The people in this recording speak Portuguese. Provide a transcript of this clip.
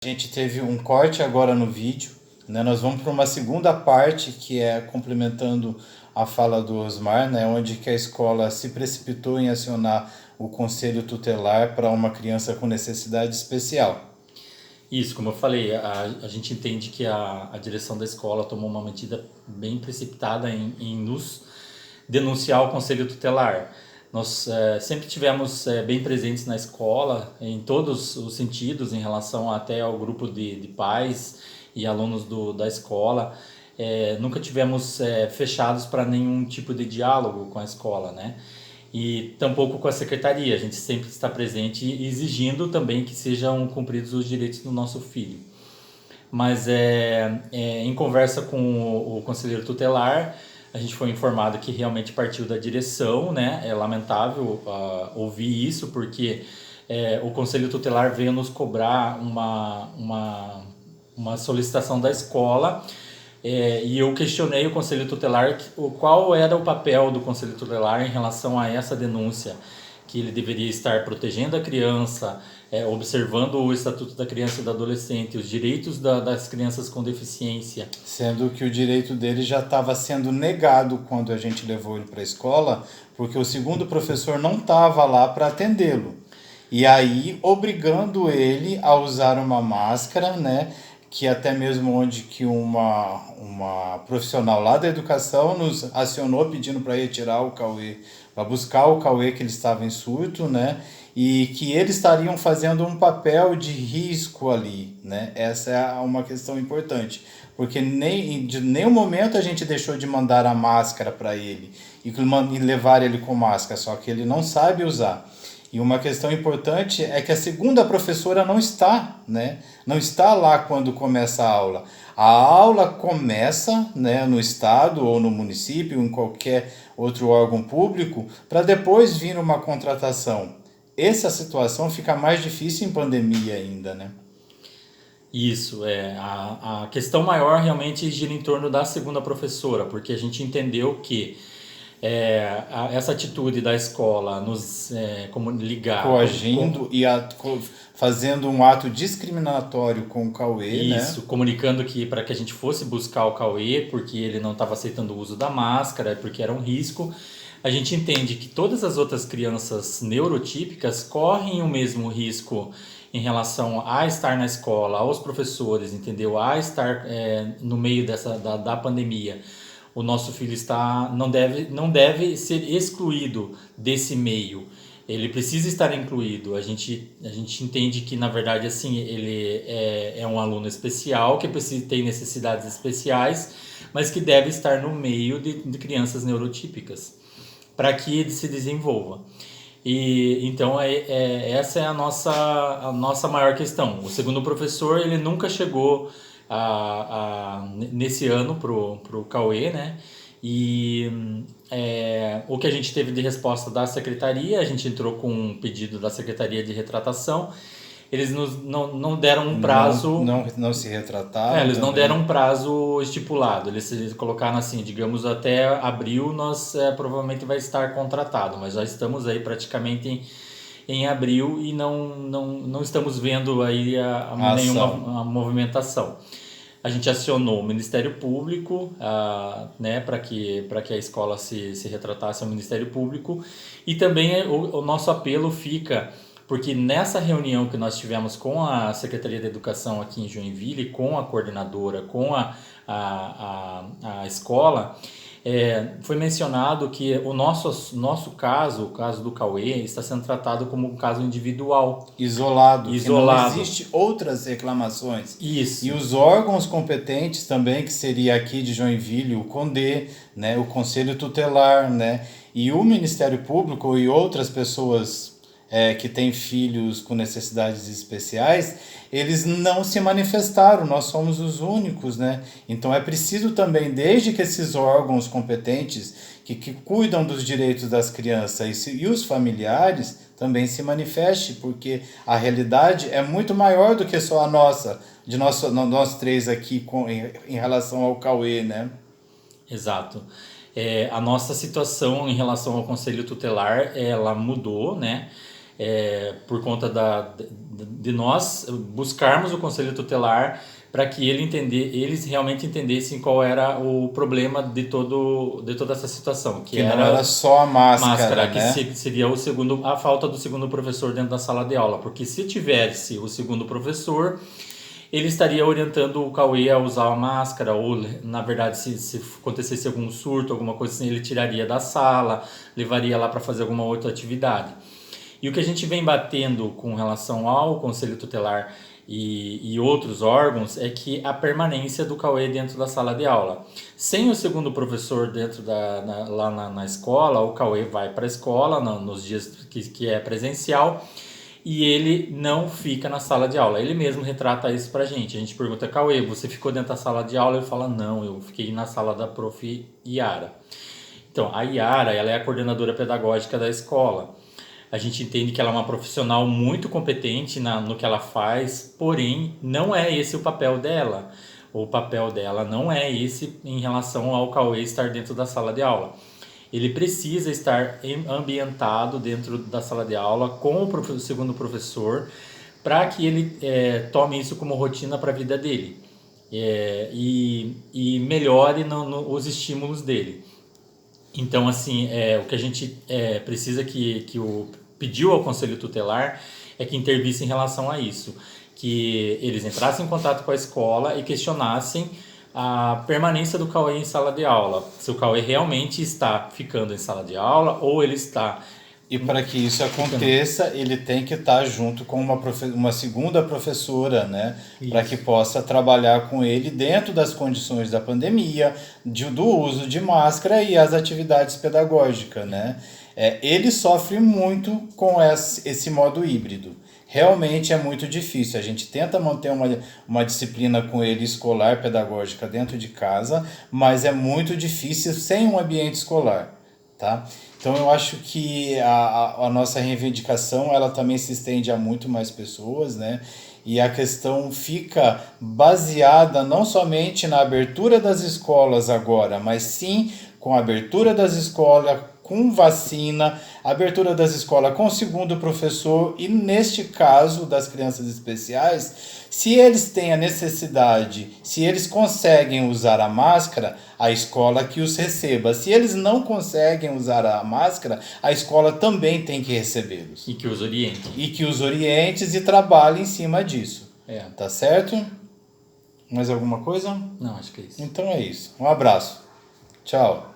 A gente teve um corte agora no vídeo, né? Nós vamos para uma segunda parte que é complementando a fala do Osmar, né? Onde que a escola se precipitou em acionar o conselho tutelar para uma criança com necessidade especial. Isso, como eu falei, a gente entende que a direção da escola tomou uma medida bem precipitada em nos denunciar o conselho tutelar. Nós sempre tivemos bem presentes na escola, em todos os sentidos, em relação até ao grupo de pais e alunos da escola. Nunca tivemos fechados para nenhum tipo de diálogo com a escola, né? E tampouco com a secretaria. A gente sempre está presente e exigindo também que sejam cumpridos os direitos do nosso filho. Mas em conversa com o conselheiro tutelar, a gente foi informado que realmente partiu da direção, né? É lamentável ouvir isso, porque o conselho tutelar veio nos cobrar uma solicitação da escola, e eu questionei o Conselho Tutelar qual era o papel do Conselho Tutelar em relação a essa denúncia, que ele deveria estar protegendo a criança, observando o Estatuto da Criança e do Adolescente, os direitos das crianças com deficiência. Sendo que o direito dele já estava sendo negado quando a gente levou ele para a escola, porque o segundo professor não estava lá para atendê-lo. E aí, obrigando ele a usar uma máscara, né? Que até mesmo onde que uma profissional lá da educação nos acionou pedindo para retirar o Cauê, para buscar o Cauê que ele estava em surto, né? E que eles estariam fazendo um papel de risco ali, né? Essa é uma questão importante, porque nem de nenhum momento a gente deixou de mandar a máscara para ele e levar ele com máscara, só que ele não sabe usar. E uma questão importante é que a segunda professora não está, né? Não está lá quando começa a aula. A aula começa, né, no estado ou no município, em qualquer outro órgão público, para depois vir uma contratação. Essa situação fica mais difícil em pandemia ainda, né? Isso, a questão maior realmente gira em torno da segunda professora, porque a gente entendeu que essa atitude da escola nos como ligar Coagindo e fazendo um ato discriminatório com o Cauê, né? isso, comunicando que para que a gente fosse buscar o Cauê, porque ele não estava aceitando o uso da máscara, porque era um risco. A gente entende que todas as outras crianças neurotípicas correm o mesmo risco em relação a estar na escola, aos professores, entendeu? A estar no meio da pandemia. O nosso filho não deve ser excluído desse meio. Ele precisa estar incluído. A gente entende que, na verdade, assim, ele é um aluno especial, que tem necessidades especiais, mas que deve estar no meio de crianças neurotípicas, para que ele se desenvolva. E então essa é a nossa maior questão. O segundo professor, ele nunca chegou nesse ano pro Cauê, né? E o que a gente teve de resposta da secretaria, a gente entrou com um pedido da secretaria de retratação. Eles não deram um prazo. Não se retrataram Eles não deram também. um prazo estipulado. Eles colocaram assim, digamos, até abril nós provavelmente vai estar contratado, mas já estamos aí praticamente em abril e não estamos vendo aí A ação. nenhuma movimentação. A gente acionou o Ministério Público, né, para que a escola se retratasse ao Ministério Público, e também o nosso apelo fica porque nessa reunião que nós tivemos com a Secretaria de Educação aqui em Joinville, com a coordenadora, com a escola, foi mencionado que o nosso caso, o caso do Cauê, está sendo tratado como um caso individual. Isolado, que não Isolado. existe outras reclamações. Isso. E os órgãos competentes também, que seria aqui de Joinville, o CONDE, né, o Conselho Tutelar, né, e o Ministério Público e outras pessoas que têm filhos com necessidades especiais, eles não se manifestaram, nós somos os únicos, né? Então é preciso também, desde que esses órgãos competentes que cuidam dos direitos das crianças e os familiares também se manifeste, porque a realidade é muito maior do que só a nossa, nós três aqui em relação ao Cauê, né? Exato. A nossa situação em relação ao Conselho Tutelar, ela mudou, né? por conta de nós buscarmos o Conselho Tutelar para que eles realmente entendessem qual era o problema de toda essa situação, Que não era só a máscara, que né? seria a falta do segundo professor dentro da sala de aula, porque se tivesse o segundo professor, ele estaria orientando o Cauê a usar a máscara, ou na verdade se acontecesse algum surto, alguma coisa assim, ele tiraria da sala, levaria lá para fazer alguma outra atividade. E o que a gente vem batendo com relação ao Conselho Tutelar e outros órgãos é que a permanência do Cauê dentro da sala de aula. Sem o segundo professor dentro lá na escola, o Cauê vai para a escola nos dias que é presencial e ele não fica na sala de aula. Ele mesmo retrata isso pra gente. A gente pergunta, Cauê, você ficou dentro da sala de aula? Ele fala, não, eu fiquei na sala da prof. Yara. Então, a Yara, ela é a coordenadora pedagógica da escola. A gente entende que ela é uma profissional muito competente no que ela faz, porém, não é esse o papel dela. O papel dela não é esse em relação ao Cauê estar dentro da sala de aula. Ele precisa estar ambientado dentro da sala de aula com o segundo professor para que ele tome isso como rotina para a vida dele e melhore os estímulos dele. Então, assim, o que a gente precisa pediu ao Conselho Tutelar é que intervisse em relação a isso, que eles entrassem em contato com a escola e questionassem a permanência do Cauê em sala de aula, se o Cauê realmente está ficando em sala de aula ou ele está... E para que isso aconteça, ele tem que estar junto com uma segunda professora, né? Para que possa trabalhar com ele dentro das condições da pandemia, do uso de máscara e as atividades pedagógicas, né? Ele sofre muito com esse modo híbrido. Realmente é muito difícil. A gente tenta manter uma disciplina com ele escolar, pedagógica dentro de casa, mas é muito difícil sem um ambiente escolar, tá? Então eu acho que a nossa reivindicação ela também se estende a muito mais pessoas, né? E a questão fica baseada não somente na abertura das escolas agora, mas sim com a abertura das escolas, com vacina, abertura das escolas com segundo professor e, neste caso das crianças especiais, se eles têm a necessidade, se eles conseguem usar a máscara, a escola que os receba. Se eles não conseguem usar a máscara, a escola também tem que recebê-los. E que os oriente. E que os orientes e trabalhe em cima disso. Tá certo? Mais alguma coisa? Não, acho que é isso. Então é isso. Um abraço. Tchau.